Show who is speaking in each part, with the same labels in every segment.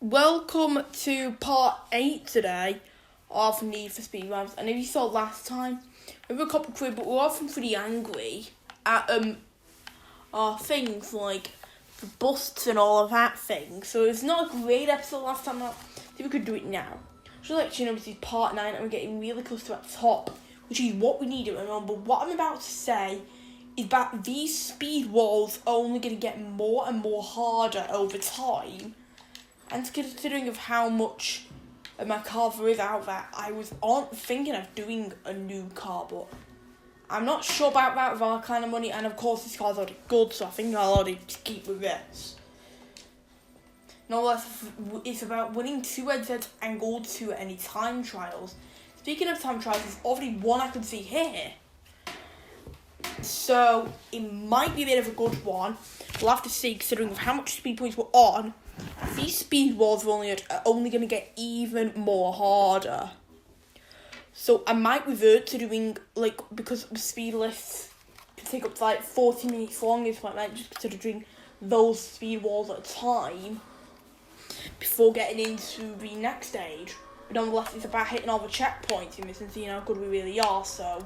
Speaker 1: Welcome to part 8 today of Need for Speed Rivals. And if you saw last time, we were a couple of but we're often pretty angry at things like the busts and all of that thing. So it's not a great episode last time. I think we could do it now. So this is part 9 and we're getting really close to that top, which is what we need at the moment. But what I'm about to say is that these speed walls are only going to get more and more harder over time. And considering of how much of my car there is out there, I was thinking of doing a new car, but I'm not sure about that with our kind of money. And of course, this car's already good, so I think I'll already keep with this. No, it's about winning 2 headsets and gold 2 at any time trials. Speaking of time trials, there's already one I can see here. So it might be a bit of a good one. We'll have to see, considering of how much speed points we're on. These speed walls are only going to get even more harder. So I might revert to doing, because the speed lists can take up to 40 minutes long, so I might just consider doing those speed walls at a time before getting into the next stage. But nonetheless, it's about hitting all the checkpoints in this and seeing how good we really are, so.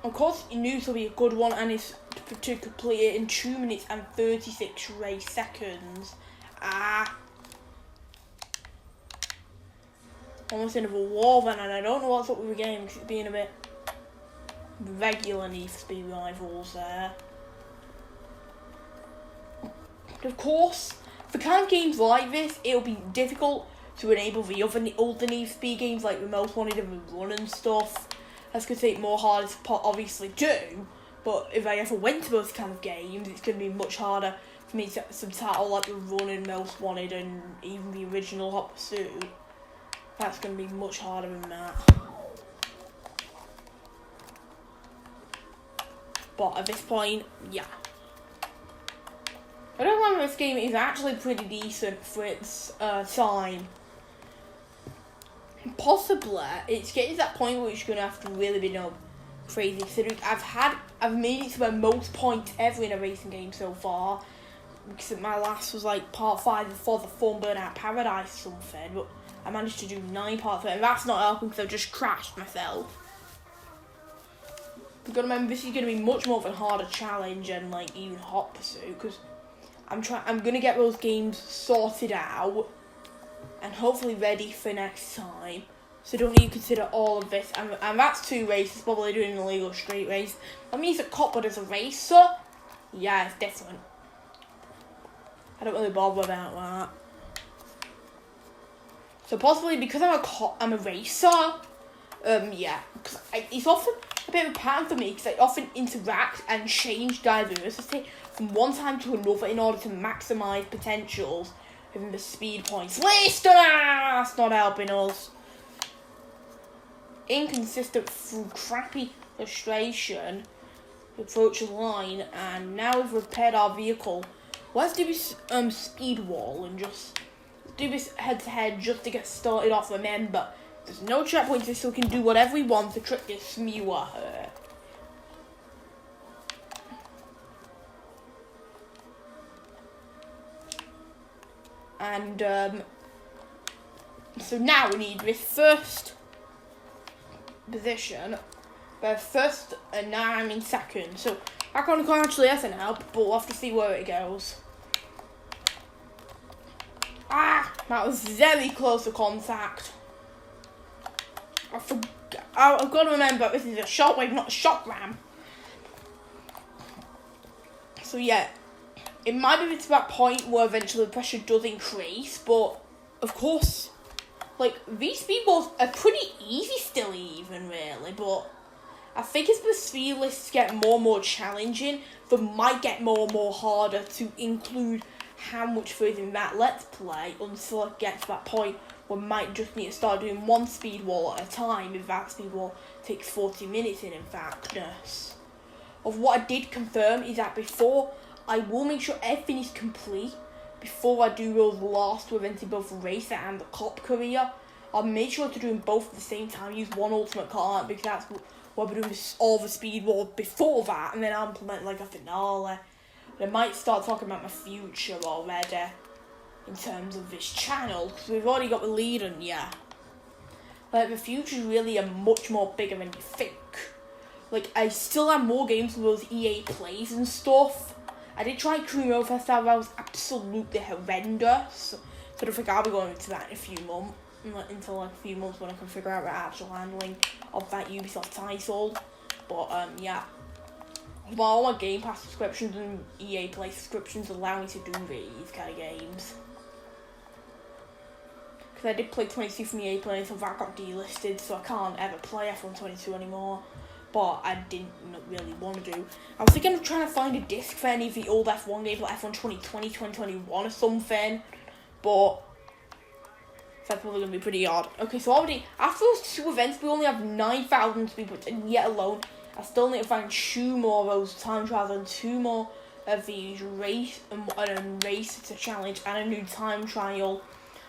Speaker 1: Of course, you knew this will be a good one, and it's to complete it in 2 minutes and 36 race seconds. Almost into a wall then, and I don't know what's up with the game, because it's being a bit regular Need for Speed Rivals there. Of course, for kind of games like this, it'll be difficult to enable the older Need for Speed games, like the Most Wanted and the Run and stuff. That's going to take more harder to obviously do, but if I ever went to those kind of games, it's going to be much harder for me to subtitle like the Run and Most Wanted and even the original Hot Pursuit. That's going to be much harder than that. But at this point, yeah. I don't remember this game is actually pretty decent for its time. Possibly, it's getting to that point where it's going to have to really be crazy. Considering I've made it to my most points ever in a racing game so far. Because my last was part 5 before the Fun Burnout Paradise or something. But I managed to do 9 parts of it, and that's not helping because I've just crashed myself. You've got to remember, this is going to be much more of a harder challenge than even Hot Pursuit, because I'm going to get those games sorted out and hopefully ready for next time. So don't need to consider all of this. And that's 2 races, probably doing an illegal street race. That means that cop, but as a racer, yeah, it's different. I don't really bother about that. So possibly because I'm a racer, yeah. Cause it's often a bit of a pattern for me, because I often interact and change diversity from one time to another in order to maximise potentials within the speed points. Listen, that's not helping us. Inconsistent through crappy frustration. We approach the line, and now we've repaired our vehicle. Let's do this speed wall and just do this head-to-head just to get started off. Remember, there's no checkpoints, so we can do whatever we want to trick this Smewer her. And so now we need this first position, but first, and now I'm in second. So back on the car actually has an help, but we'll have to see where it goes. That was very close to contact. I've got to remember, this is a shockwave, not a shock ram. So yeah, it might be to that point where eventually the pressure does increase, but of course, these speed walls are pretty easy still even, really, but I think as the speed lists get more and more challenging, they might get more and more harder to include how much further in that Let's Play until it gets to that point where we might just need to start doing one speed wall at a time if that speed wall takes 40 minutes in factness. Of what I did confirm is that before, I will make sure everything is complete before I do those last two events in both the racer and the cop career. I'll make sure to do them both at the same time, use one ultimate car, because that's what we're doing all the speed walls before that, and then I'll implement a finale. But I might start talking about my future already. in terms of this channel, because we've already got the lead on, yeah. Like, the future's really a much more bigger than you think. Like, I still have more games with those EA plays and stuff. I did try Cream Over Festival, that was absolutely horrendous. So I don't think I'll be going into that in a few months. Until like a few months when I can figure out the actual handling of that Ubisoft title. But, yeah. But all my Game Pass subscriptions and EA Play subscriptions allow me to do these kind of games. Because I did play 22 from EA Play until that got delisted, so I can't ever play F1 22 anymore. But I didn't really want to do. I was thinking of trying to find a disc for any of the old F1 games, like F1 2020, 2021 or something. But that's probably going to be pretty odd. Okay, so already, after those 2 events, we only have 9,000 people, and yet alone, I still need to find 2 more of those time trials and 2 more of these race to challenge and a new time trial.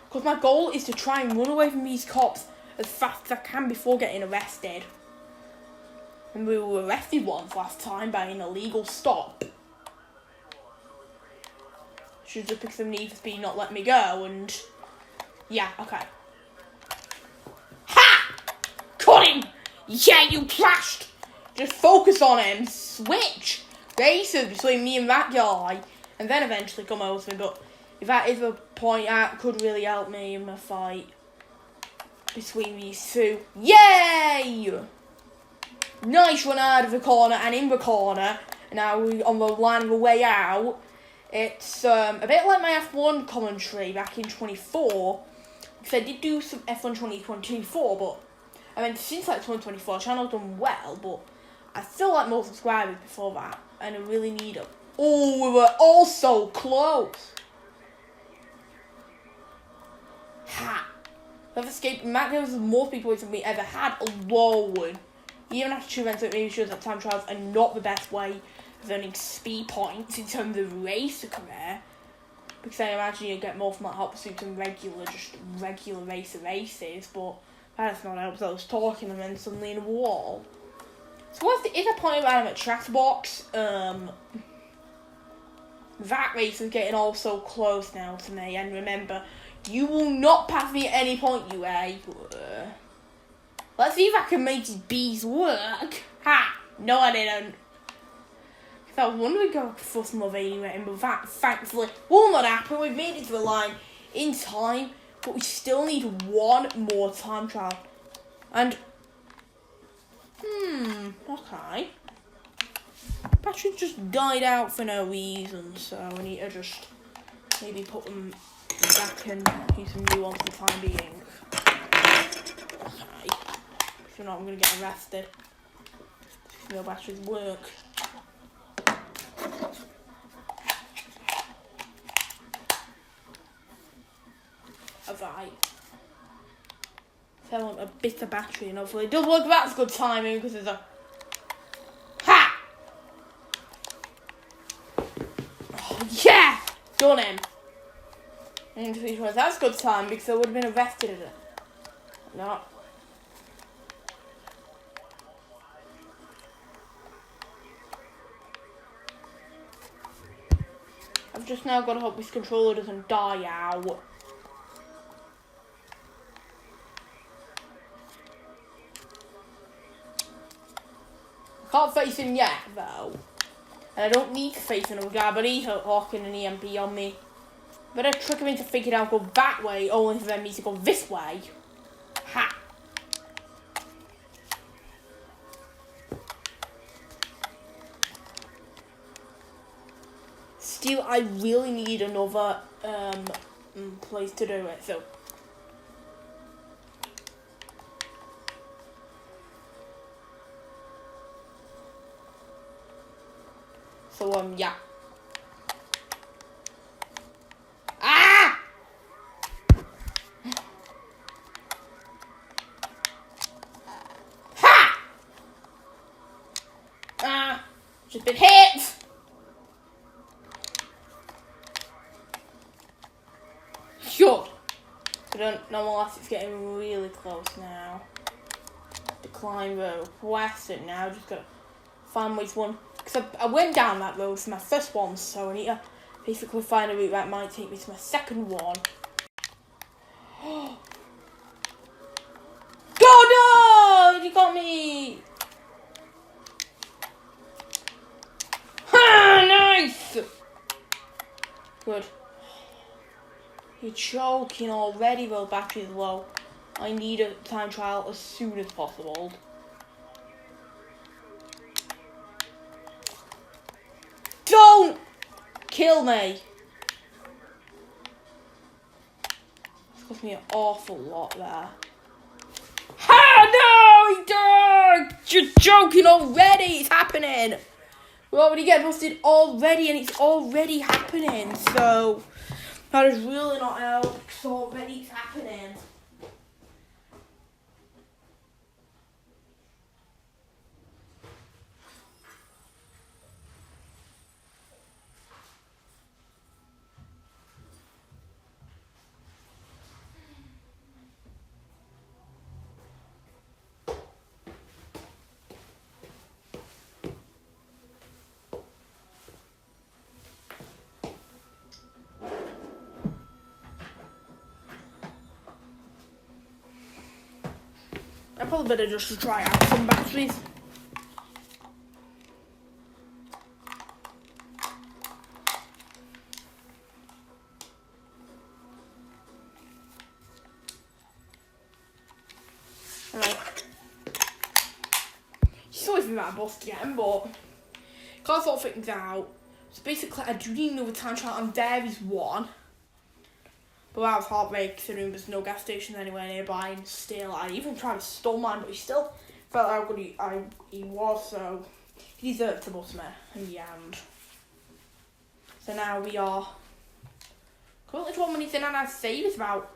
Speaker 1: Because my goal is to try and run away from these cops as fast as I can before getting arrested. And we were arrested once last time by an illegal stop. Should just pick some need for speed, not let me go, and yeah, okay. Ha! Caught him! Yeah, you crashed! Just focus on him. Switch races between me and that guy, and then eventually come over to me. But if that is a point, that could really help me in my fight between these two. Yay! Nice run out of the corner and in the corner. And now we're on the line of the way out. It's a bit like my F1 commentary back in 24. Because I did do some F1 2024, but I mean, since like 2024, the channel's done well, but I still like more subscribers before that, and I really need them. Oh, we were all so close. Ha! I've escaped. Matt gives us more people than we ever had alone. Even after 2 events, it maybe shows that time trials are not the best way of earning speed points in terms of racer career. Because I imagine you get more from like hot pursuits and regular races, but that's not how I was talking and then suddenly in a wall. So what's the other point about him at Trackbox? That race is getting all so close now to me, and remember, you will not pass me at any point, you Let's see if I can make these bees work. Ha! No, I didn't. I was wondering if I could force some levine rating, but that thankfully will not happen. We've made it to the line in time, but we still need 1 more time trial. And okay. Batteries just died out for no reason, so I need to just maybe put them back and use some new ones for the time being. Okay. If not, I'm gonna get arrested. No batteries work. Alright. So I want a bit of battery, and hopefully it does work. That's good timing because there's a ha! Oh, yeah! Done him. And that's good time because I would have been arrested in it. No. I've just now got to hope this controller doesn't die out. I can't face him yet, though. And I don't need to face another guy, but he's hawking an EMP on me. Better trick him into thinking I'll go that way, only for me to go this way. Ha! Still, I really need another place to do it, so. So, yeah. Ah! Ha! Ah! Just been hit! Sure. I don't know unless it's getting really close now. Decline the request it now. Just gotta find which one. Because I went down that road for my first one, so I need to basically find a route that might take me to my second one. Oh no! You got me! Ha! Nice! Good. You're choking already, well, battery's low. I need a time trial as soon as possible. Don't kill me! It's cost me an awful lot there. Ha! No! You're joking already! It's happening! We're already getting busted already, and it's already happening, so that is really not out, because already it's happening. I probably better just try out some batteries. Alright. She's always been that bust again, but can't sort things out. So basically, I do need another time trial, and there is one. But that was heartbreak considering there's no gas station anywhere nearby, and still, I even tried to stall mine, but he still felt how good he was, so he deserved to bust me in the end. So now we are currently 12 minutes in, and I'd say it's about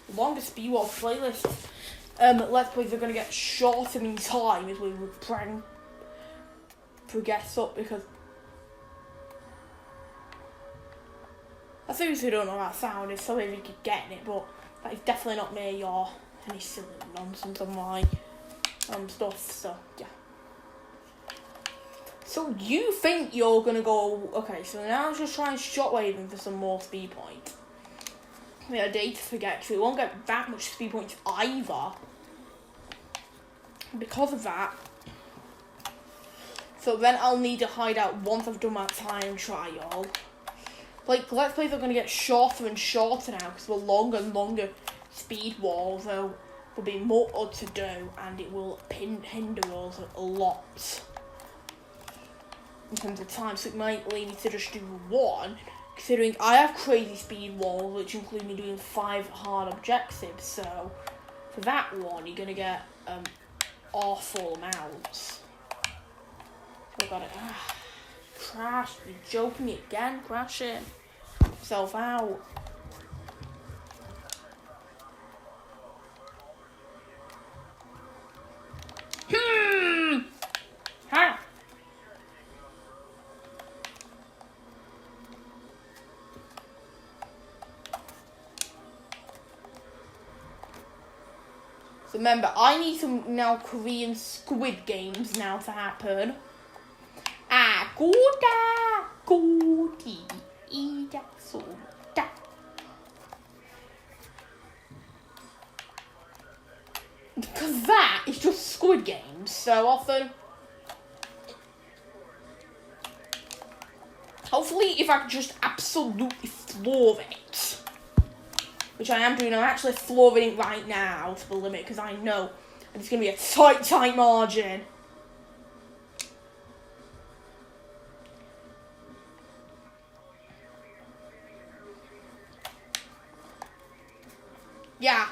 Speaker 1: the longest Speed Wars playlist. Let's Plays are going to get shorter in time as we progress up, because I seriously don't know what that sound is, so if you keep getting it, but that is definitely not me or any silly nonsense on my stuff, so yeah. So you think you're gonna go, okay, so now I'm just trying shockwaving for some more speed points. We had a day to forget, because we won't get that much speed points either. Because of that. So then I'll need to hide out once I've done my time trial. Like, Let's Plays are going to get shorter and shorter now, because we're longer and longer speed walls, so there'll be more to do, and it will hinder us a lot in terms of time, so it might lead me to just do one, considering I have crazy speed walls, which include me doing 5 hard objectives, so for that one, you're going to get awful amounts. So I've got it. Crash, you're joking me again, crashing yourself out. Ha! So remember, I need some now Korean Squid Games now to happen. Because that is just Squid Games so often. Hopefully, if I can just absolutely floor it, which I am doing, I'm actually flooring it right now to the limit, because I know it's going to be a tight margin. Yeah.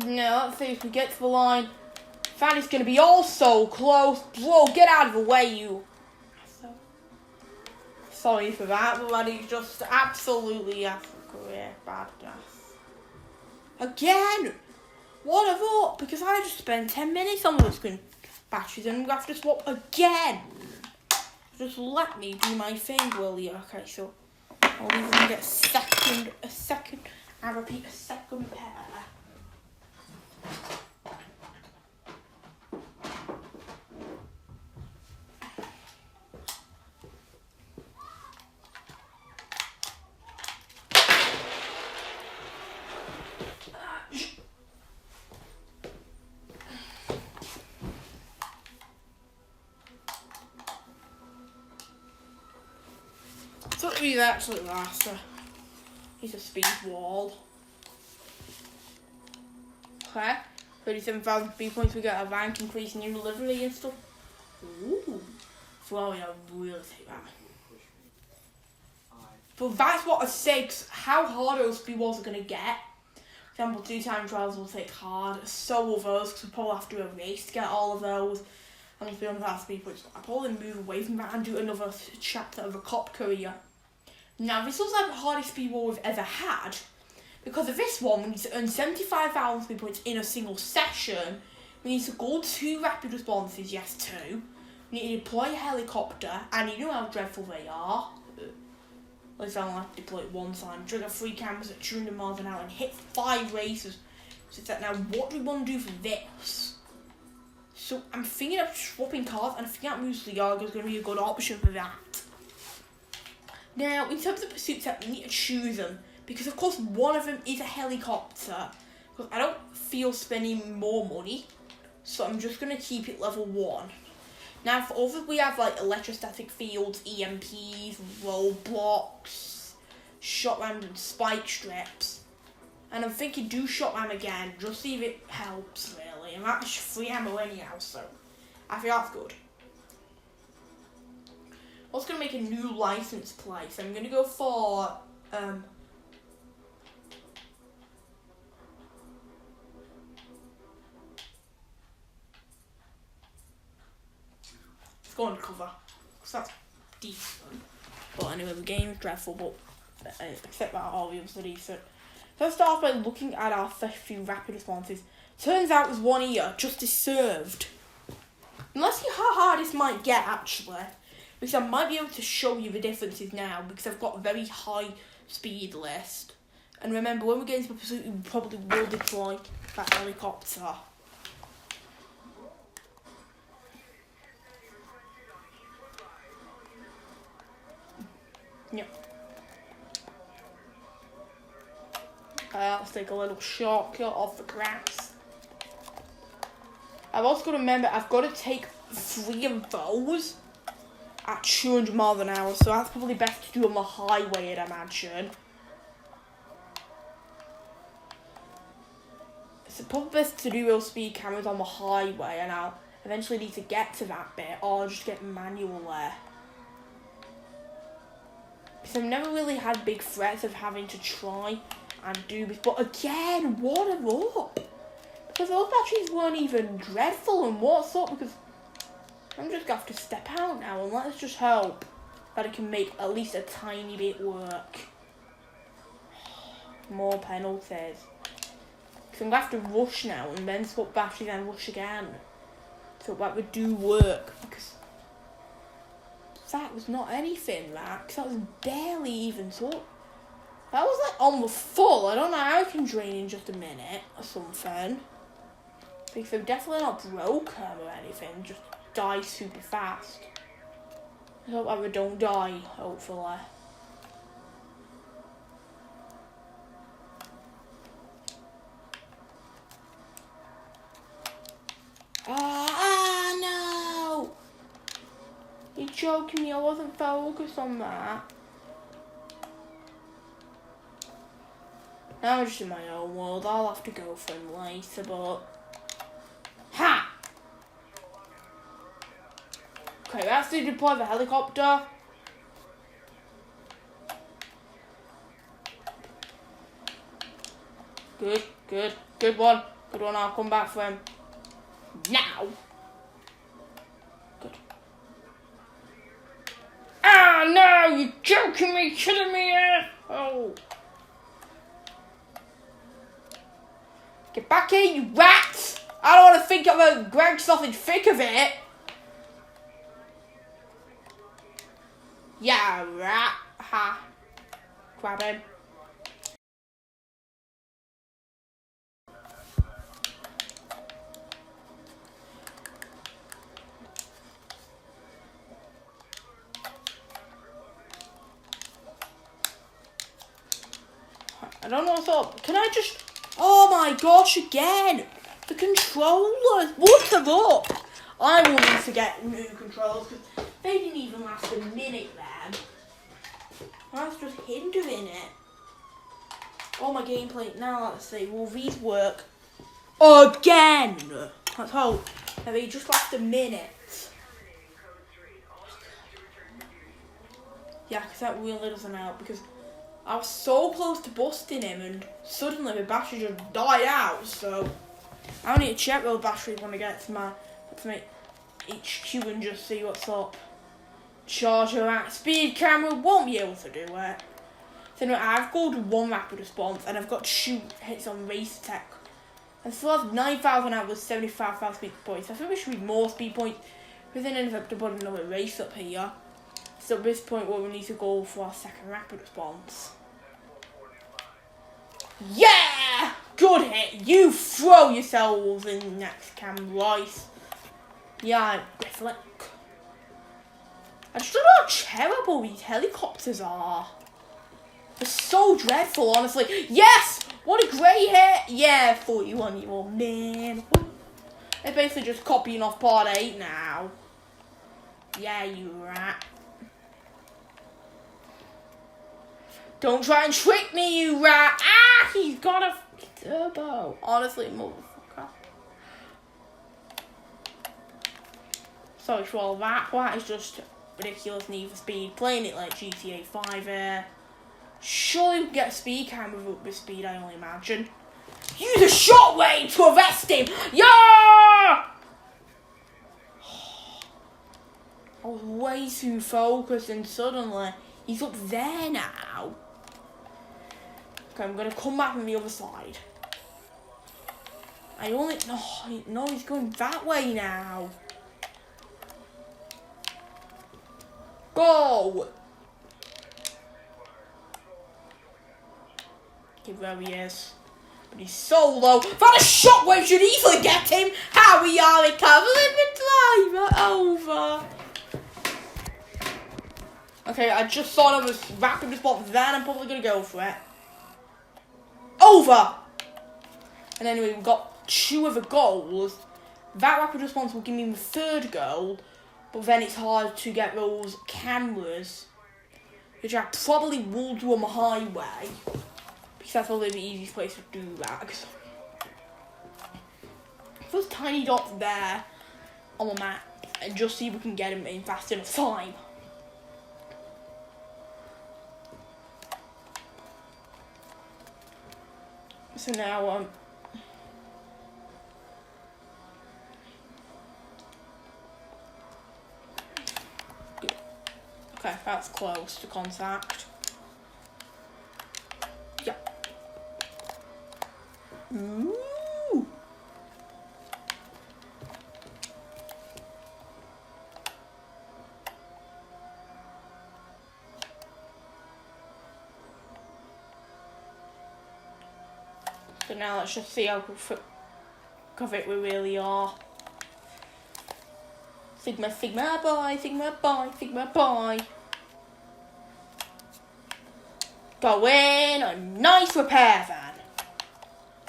Speaker 1: No, let's see if we get to the line. Fanny's going to be all so close. Bro, get out of the way, you. Sorry for that, but that is just absolutely a career bad death. Again! What have up? Because I just spent 10 minutes on the screen batteries and we have to swap again. Just let me do my thing, will you? Okay, so I'll even get a second, I repeat, a second pair. So what we actually last is a speed wall. Okay, 37,000 speed points, we get a rank increase, new delivery and stuff. Ooh, well, yeah, really take that. But that's what I say, 'cause how hard those speed walls are going to get. For example, 2 time trials will take hard, so will those, because we'll probably have to do a race to get all of those. And we'll be on that speed points. I'll probably move away from that and do another chapter of a cop career. Now, this was like the hardest speed wall we've ever had. Because of this one, we need to earn 75,000 speed points in a single session. We need to go 2 rapid responses, yes 2. We need to deploy a helicopter, and you know how dreadful they are. At least I only have to deploy it one time. Trigger 3 cameras at 200 miles an hour and hit 5 races. So it's like, now what do we want to do for this? So I'm thinking of swapping cars, and I think that Musliaga is going to be a good option for that. Now, in terms of pursuit set, we need to choose them. Because, of course, one of them is a helicopter. Because I don't feel spending more money. So I'm just going to keep it level 1. Now, for others, we have, like, electrostatic fields, EMPs, roadblocks, shot rams, and spike strips. And I'm thinking do shot ram again, just see if it helps, really. And that's free ammo anyhow, so I think that's good. I was going to make a new license plate, so I'm going to go for, let's go undercover, because that's decent. But anyway, the game is dreadful, but except that all the others are decent. So let's start off by looking at our first few rapid responses. Turns out there's one here, justice served. And let's see how hard this might get, actually. Because I might be able to show you the differences now, because I've got a very high speed list. And remember, when we get into the pursuit, we probably will deploy that helicopter. Yep. Let's take a little shortcut off the grass. I've also got to remember, I've got to take 3 of those at 200 miles an hour, so that's probably best to do on the highway, I'd imagine. It's probably best to do real speed cameras on the highway, and I'll eventually need to get to that bit, or I'll just get manual there. Because I've never really had big threats of having to try and do this, but again, what a up! Because those batteries weren't even dreadful, and what's up? Because I'm just going to have to step out now, and let's just hope that I can make at least a tiny bit work. More penalties. Because I'm going to have to rush now, and then swap batteries and rush again. So that would do work, because that was not anything, because that was barely even so. That was like on the full. I don't know how I can drain in just a minute or something. Because they're definitely not broken or anything, just die super fast. I hope I don't die, hopefully. No! You're joking me, I wasn't focused on that. Now I'm just in my own world, I'll have to go for him later, but... Ha! Okay, that's to deploy the helicopter. Good, good, good one. Good one, I'll come back for him. Now! Good. Ah, no! You're joking me, killing me here! Oh. Get back here, you rats! I don't want to think of a Greg sausage thick of it! Yeah, rat. Ha. Grab him. I don't know what's up. Can I just... Oh my gosh, again! The controllers! What the fuck? I will need to get new controllers because they didn't even last a minute then. That's just hindering it. Oh, my gameplay. Now let's see. Will these work again? Let's hope. They just last a minute. Yeah, because that really doesn't help because I was so close to busting him and suddenly my battery just died out, so I need to check the battery when I get to my HQ and just see what's up. Charger at speed camera won't be able to do it. So anyway, I've got 1 rapid response and I've got 2 hits on race attack. I still have 9,000 out with 75,000 speed points. I think we should need more speed points. We then end up to put another race up here. So at this point we need to go for our second rapid response. Yeah! Good hit! You throw yourselves in the next cam, Rice. Yeah, reflect. I just don't know how terrible these helicopters are. They're so dreadful, honestly. Yes! What a great hit! Yeah, 41-year-old man. They're basically just copying off part 8 now. Yeah, you rat. Don't try and trick me, you rat! Ah! He's got a turbo. Honestly, motherfucker. Sorry for all that. That is just ridiculous need for speed. Playing it like GTA 5 here. Surely we can get a speed camera with this speed, I only imagine. Use a shockwave to arrest him! Yeah! I was way too focused and suddenly he's up there now. Okay, I'm gonna come back from the other side. No, he's going that way now. Go! Okay, there he is. But he's so low. That a shockwave should easily get him. How we are recovering the driver over. Okay, I just saw him as rapid response then. I'm probably gonna go for it. Over! And anyway, we've got 2 other goals. That rapid response will give me the 3rd goal, but then it's hard to get those cameras, which I probably will do on the highway, because that's probably the easiest place to do that. Those tiny dots there on the map, and just see if we can get him in fast enough time. So now, okay, that's close to contact. Yeah. Ooh. So now let's just see how covered we really are. Sigma, Sigma, bye, Sigma, bye, Sigma, bye. Go in, a nice repair van.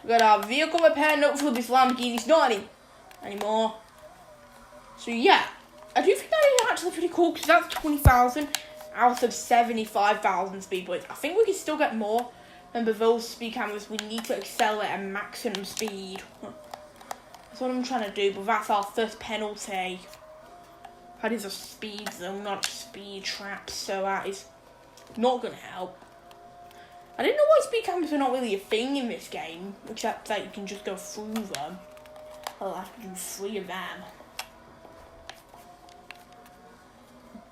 Speaker 1: We got our vehicle repair note for this Lamborghini's not anymore. So yeah, I do think that is actually pretty cool because that's 20,000 out of 75,000 speed points. I think we can still get more. Remember, those speed cameras, we need to accelerate at maximum speed. That's what I'm trying to do, but that's our first penalty. That is a speed zone, not a speed trap, so that is not going to help. I didn't know why speed cameras are not really a thing in this game, except that you can just go through them. I'll have to do 3 of them.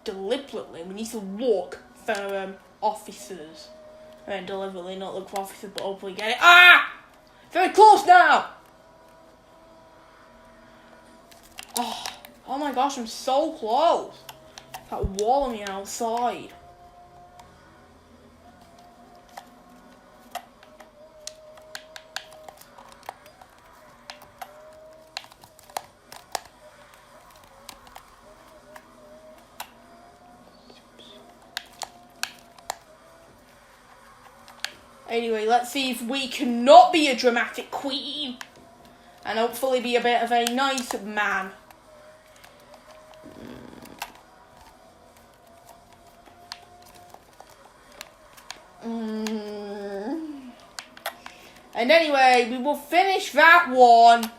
Speaker 1: Deliberately, we need to look for officers. And deliberately not look for officers, but hopefully get it. Ah! Very close now! Oh my gosh, I'm so close. That wall on the outside. Anyway, let's see if we cannot be a dramatic queen. And hopefully be a bit of a nice man. And anyway, we will finish that one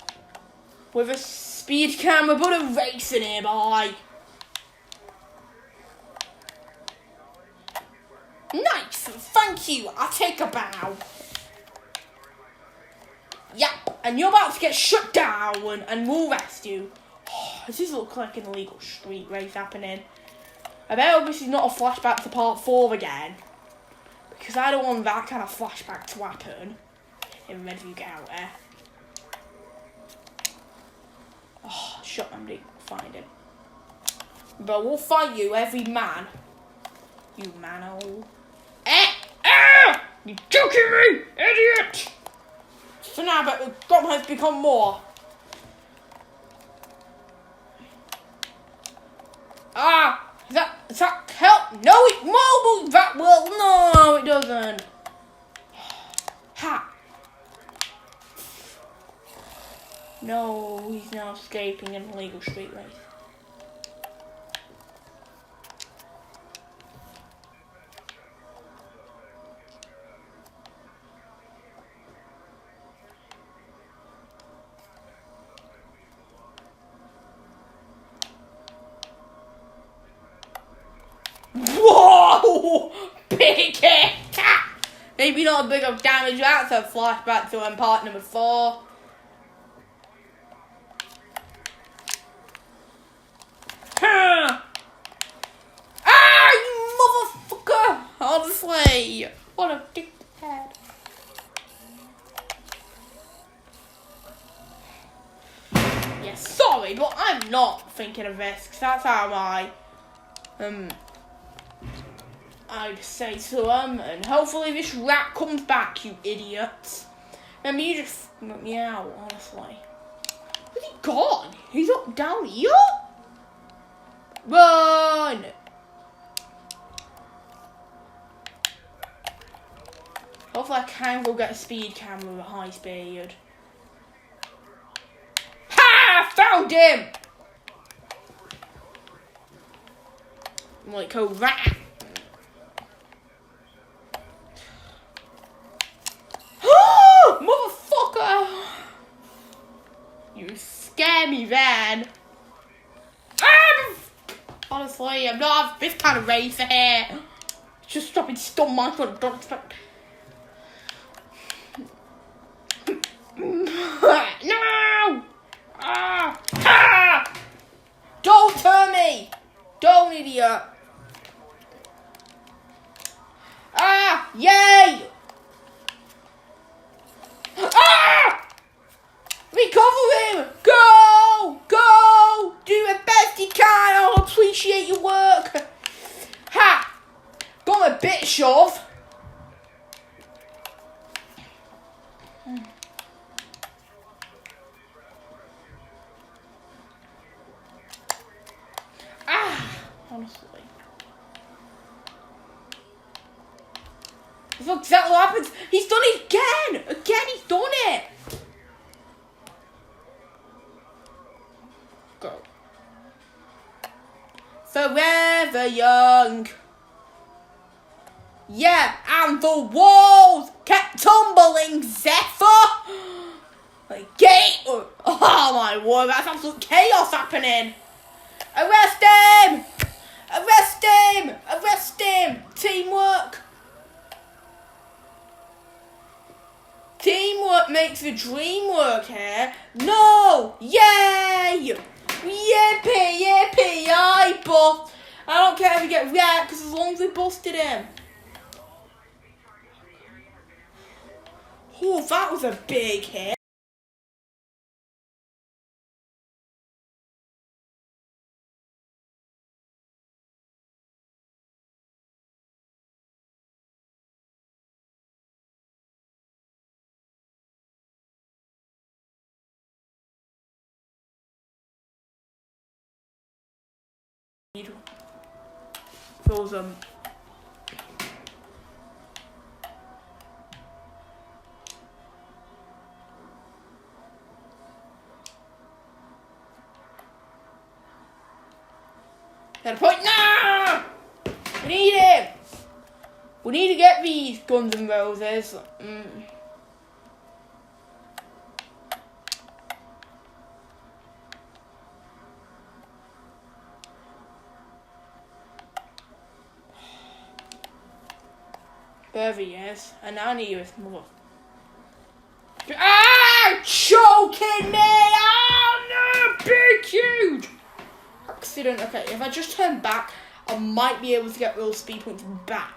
Speaker 1: with a speed camera, but a racer nearby. Nice, thank you. I'll take a bow. Yep, and you're about to get shut down, and we'll arrest you. Does this look like an illegal street race happening? I bet hope this is not a flashback to part 4 again. Because I don't want that kind of flashback to happen in Redview County. Oh, shut him, didn't find him. But we'll fight you, every man. You man-hole. You're joking me, idiot! So now, but the problem has become more. Does that help? No, it won't. That will. No, it doesn't. Ha. No, he's now escaping an illegal street race. Whoa! Big hit! Maybe not a big of damage, that's a flashback to part number 4. You motherfucker! Honestly, what a dickhead. Yeah, sorry, but I'm not thinking of this, because that's how I'd say to them, and hopefully this rat comes back, you idiots. And you just knocked me out, honestly. Where's he gone? He's up down here? Run! Hopefully I can go get a speed camera at high speed. Ha! Found him! I'm like a rat. Motherfucker! You scare me, then. Honestly, I'm not this kind of racer here. Just stopping stun my foot. Don't expect. No! Don't turn me! Don't, idiot! Yay! Recover him! Go! Go! Do the best you can! I'll appreciate your work! Ha! Got a bit shove. Honestly. Look, exactly what happens. He's done it again! Again, he's done it! Go. Forever young. Yeah, and the walls kept tumbling, Zephyr! Like, gate. Oh my word, that's absolute chaos happening! Arrest him! Arrest him! Arrest him! Teamwork! Teamwork makes the dream work here. No! Yay! Yippee! Yippee! I buff! I don't care if we get wrecked, because as long as we busted him. Oh, that was a big hit. Feels Get a point. No! We need it. We need to get these Guns N' Roses. There he is. And I need his mother. Ah! Choking me! Oh no! Big huge! Accident. Okay, if I just turn back, I might be able to get those speed points back.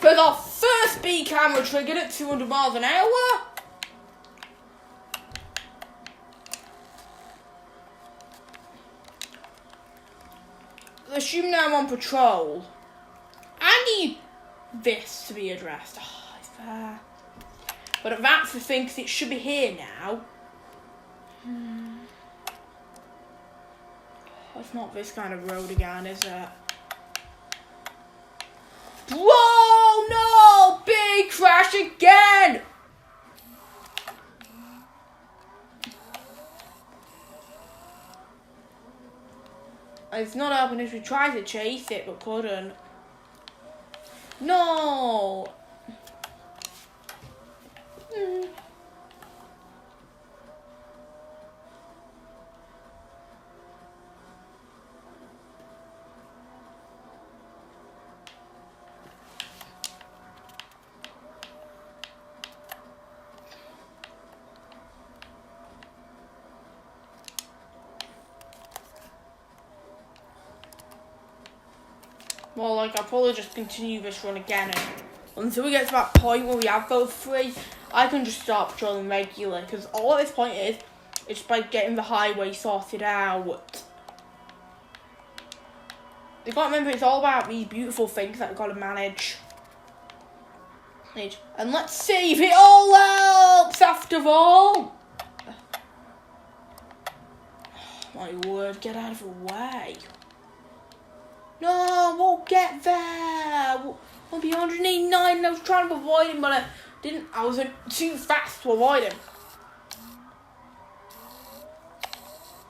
Speaker 1: For the first speed camera triggered at 200 miles an hour. Assuming I'm on patrol, I need this to be addressed. Oh, it's there. But that's the thing, because it should be here now. It's not this kind of road again, is it? Whoa, no! Big crash again! It's not helping if we tried to chase it, but couldn't. No! Well, like, I'll probably just continue this run again until we get to that point where we have those three. I can just start patrolling regularly, because all at this point is just by getting the highway sorted out. You gotta remember, it's all about these beautiful things that we've got to manage. And let's see if it all helps after all. Oh, my word, get out of the way. No, we'll get there. We'll be 189. I was trying to avoid him, but I didn't. I was too fast to avoid him.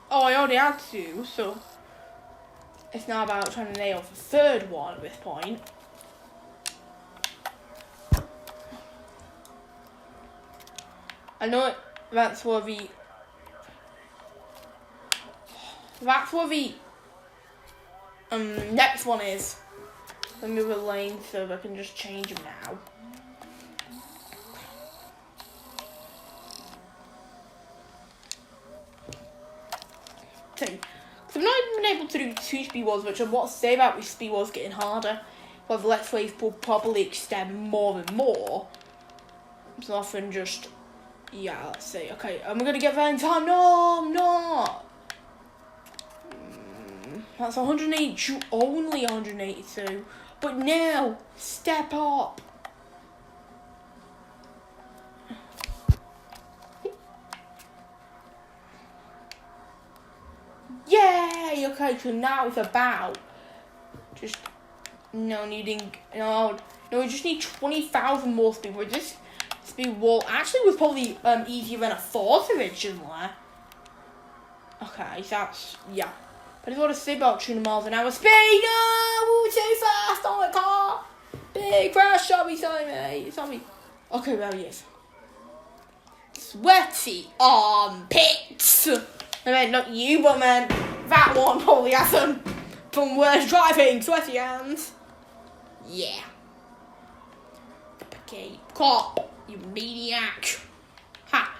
Speaker 1: Oh, I already had to, so it's now about trying to nail the third one at this point. I know that's where the next one is. Let me move a lane so I can just change them now. So I've not even been able to do 2 speed wars, which I'm what to say about these speed wars getting harder. But the Let's Plays will probably extend more and more. So often just, yeah, let's see. Okay, am I going to get there in time? No, I'm not. That's 180, only 182. But now, step up. Yay! Okay, so now it's about just needing we just need 20,000 more speed. Where this speed wall actually was probably easier than I thought originally. Okay, so that's yeah. But it's got to say about 200 miles an hour speed. No, we're too fast on the car. Big crash, sorry, mate. Sorry. Okay, there he is. Sweaty armpits. I mean, not you, but man, that one probably has some from worse driving. Sweaty hands. Yeah. Okay, cop, you maniac. Ha.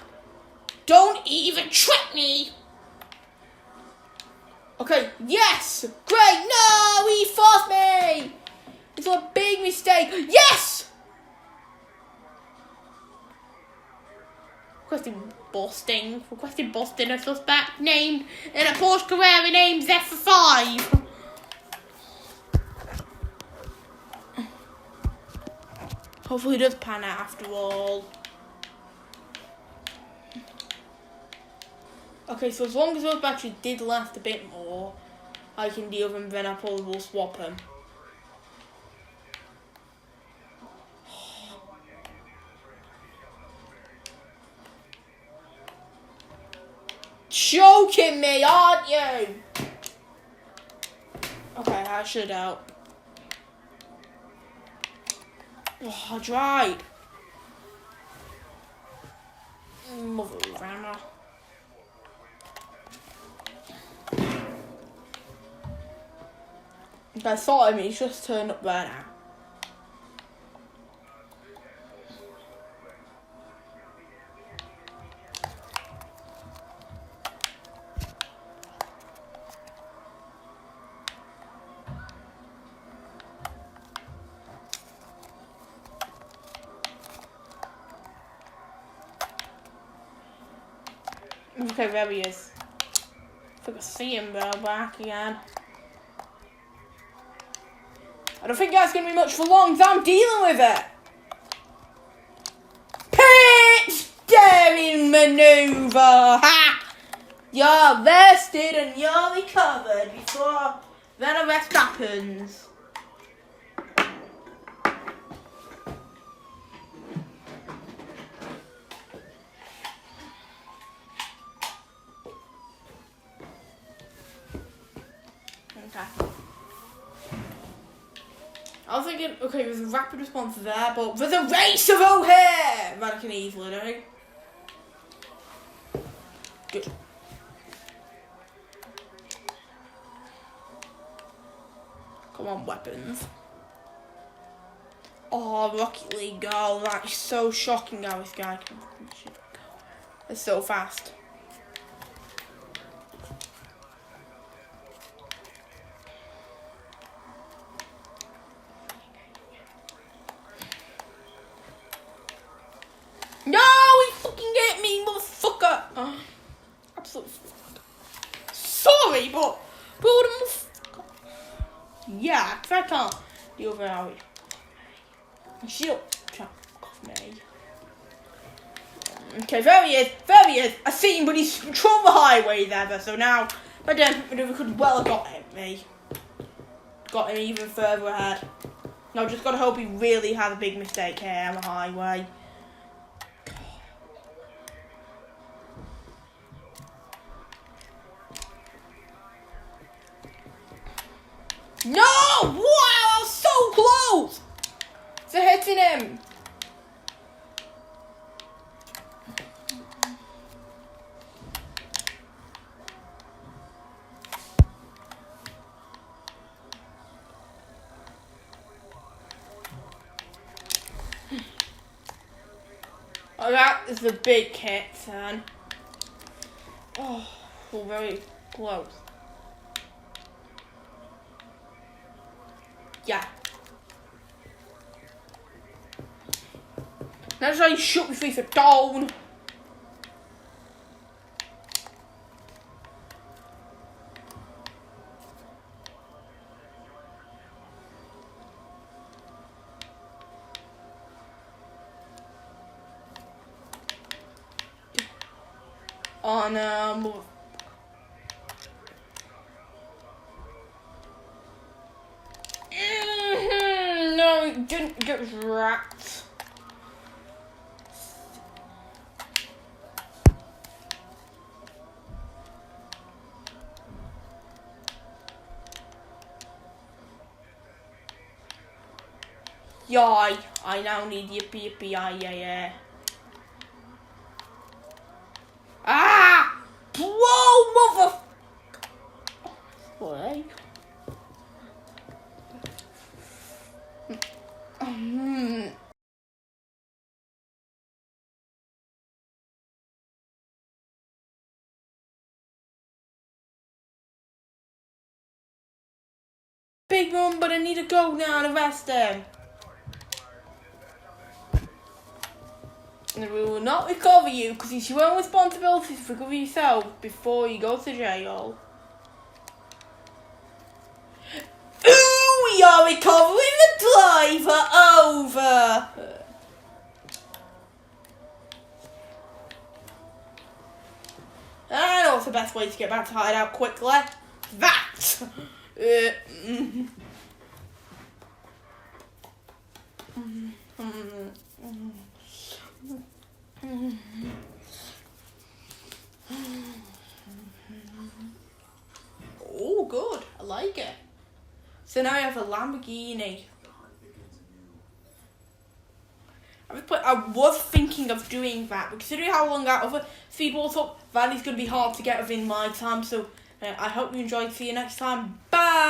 Speaker 1: Don't even trick me. Okay, yes! Great! No! He forced me! It's a big mistake. Yes! Requesting busting a suspect named in a Porsche Carrera named F5. Hopefully it does pan out after all. Okay, so as long as those batteries did last a bit more, I can deal with them, then I probably will swap them. Choking me, aren't you? Okay, I should out. Oh, I tried. Mother of Anna. I saw him, he's just turned up there now. Okay, there he is. I think I see him though, back again. I don't think that's going to be much for long, so I'm dealing with it. Pitch daring maneuver. Ha! You're vested and you're recovered before the rest happens. Okay. I was thinking, okay, there's a rapid response there, but there's a race of O'Hare that I can easily do. Good. Come on, weapons. Oh, Rocket League girl, that is so shocking how this guy can. It's so fast. No, he fucking get me, motherfucker! Oh, absolutely. Sorry, but motherfucker. Yeah, cause I can't deal with how he. She'll fuck off me. Okay, there he is. There he is. I see him, but he's controlled the highway there. So now my damn maneuver could well have got me. Got him even further ahead. Now just gotta hope he really had a big mistake here on the highway. No! Wow, I was so close to hitting him. Oh, that is a big hit, son. Oh, very close. Yeah. That's how you shoot me face down. Oh no. No, it didn't get wrapped. Yai, I now need yippee yippee yeah. Ah! Whoa, mother! What? Big one, but I need to go now to rest him. And we will not recover you because it's your own responsibility to recover yourself before you go to jail. Ooh, you're recovering the driver over. And what's the best way to get back to hideout quickly? That! Oh, good. I like it. So now I have a Lamborghini. I was thinking of doing that, but considering how long that other speedball took, that is going to be hard to get within my time. So I hope you enjoyed. See you next time. Bye!